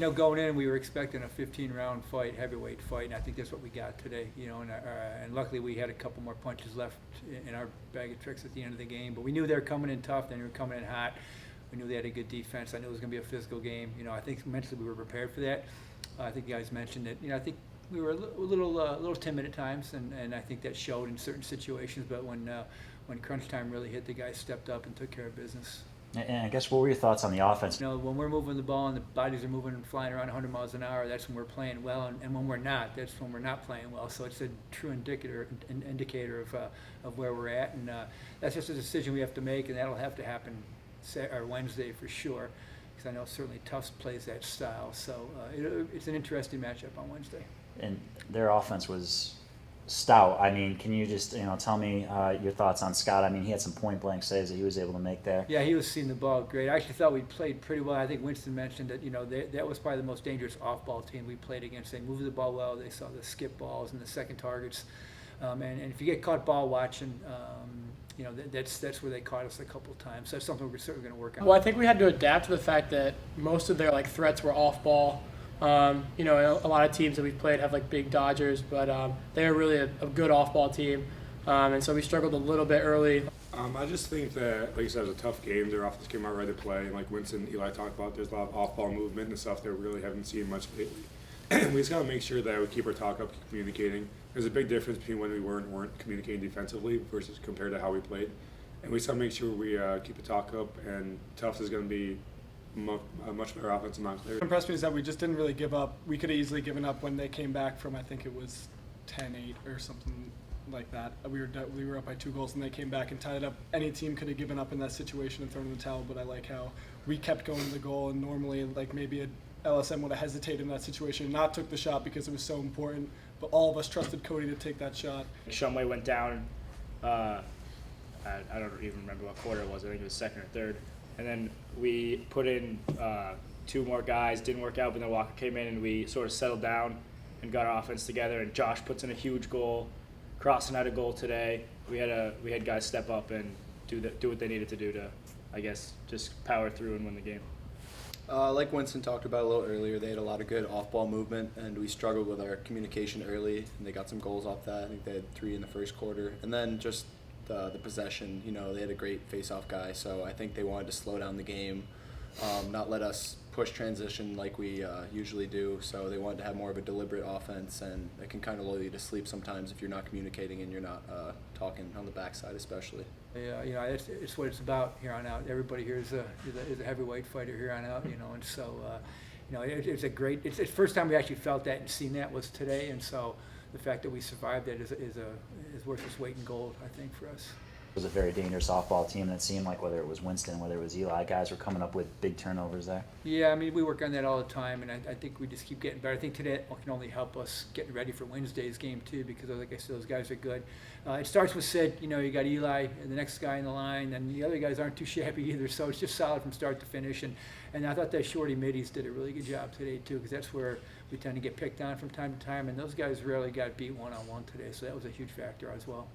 Going in, we were expecting a 15-round fight, heavyweight fight, and I think that's what we got today. And luckily we had a couple more punches left in our bag of tricks at the end of the game. But we knew they were coming in tough, they were coming in hot. We knew they had a good defense. I knew it was going to be a physical game. I think mentally we were prepared for that. I think you guys mentioned it. I think we were a little timid at times, and I think that showed in certain situations. But when crunch time really hit, the guys stepped up and took care of business. And I guess what were your thoughts on the offense? When we're moving the ball and the bodies are moving and flying around 100 miles an hour, that's when we're playing well, and when we're not, that's when we're not playing well. So it's a true indicator of where we're at, and that's just a decision we have to make, and that'll have to happen Wednesday for sure, because I know certainly Tufts plays that style. So it's an interesting matchup on Wednesday. And their offense was stout. I mean, can you just tell me your thoughts on Scott? I mean, he had some point blank saves that he was able to make there. Yeah, he was seeing the ball great. I actually thought we played pretty well. I think Winston mentioned that that was probably the most dangerous off-ball team we played against. They moved the ball well. They saw the skip balls and the second targets. And if you get caught ball watching, that's where they caught us a couple of times. So that's something we're certainly going to work on. Well, I think we had to adapt to the fact that most of their threats were off-ball. A lot of teams that we've played have big dodgers, but they're really a good off-ball team, and so we struggled a little bit early. I just think that, like you said, it was a tough game. Their offense came out ready to play, and like Winston and Eli talked about, there's a lot of off-ball movement and stuff that we really haven't seen much lately. We just got to make sure that we keep our talk up, keep communicating. There's a big difference between when we weren't communicating defensively versus compared to how we played, and we just got to make sure we keep the talk up. And Tufts is going to be a much better offense than Montclair. What impressed me is that we just didn't really give up. We could have easily given up when they came back from, I think it was 10-8 or something like that. We were up by 2 goals and they came back and tied it up. Any team could have given up in that situation and thrown in the towel, but I like how we kept going to the goal, and normally maybe a LSM would have hesitated in that situation and not took the shot because it was so important, but all of us trusted Cody to take that shot. Shumway went down, I don't even remember what quarter it was. I think it was second or third. And then we put in 2 more guys, didn't work out, but then Walker came in and we sort of settled down and got our offense together. And Josh puts in a huge goal, Crossing had a goal today. We had guys step up and do what they needed to do to, I guess, just power through and win the game. Like Winston talked about a little earlier, they had a lot of good off-ball movement, and we struggled with our communication early, and they got some goals off that. I think they had 3 in the first quarter. And then just the possession, they had a great face-off guy, so I think they wanted to slow down the game, not let us push transition like we usually do. So they wanted to have more of a deliberate offense, and it can kind of lull you to sleep sometimes if you're not communicating and you're not talking on the backside especially. Yeah, it's what it's about here on out. Everybody here is a heavyweight fighter here on out, and so it's the first time we actually felt that and seen that was today, and so the fact that we survived it is worth its weight in gold, I think, for us. It was a very dangerous softball team, and it seemed like whether it was Winston, whether it was Eli, guys were coming up with big turnovers there. Yeah, I mean, we work on that all the time, and I think we just keep getting better. I think today can only help us get ready for Wednesday's game, too, because, like I said, those guys are good. It starts with Sid. You got Eli and the next guy in the line, and the other guys aren't too shabby either, so it's just solid from start to finish. And I thought that shorty middies did a really good job today, too, because that's where we tend to get picked on from time to time, and those guys rarely got beat one-on-one today, so that was a huge factor as well.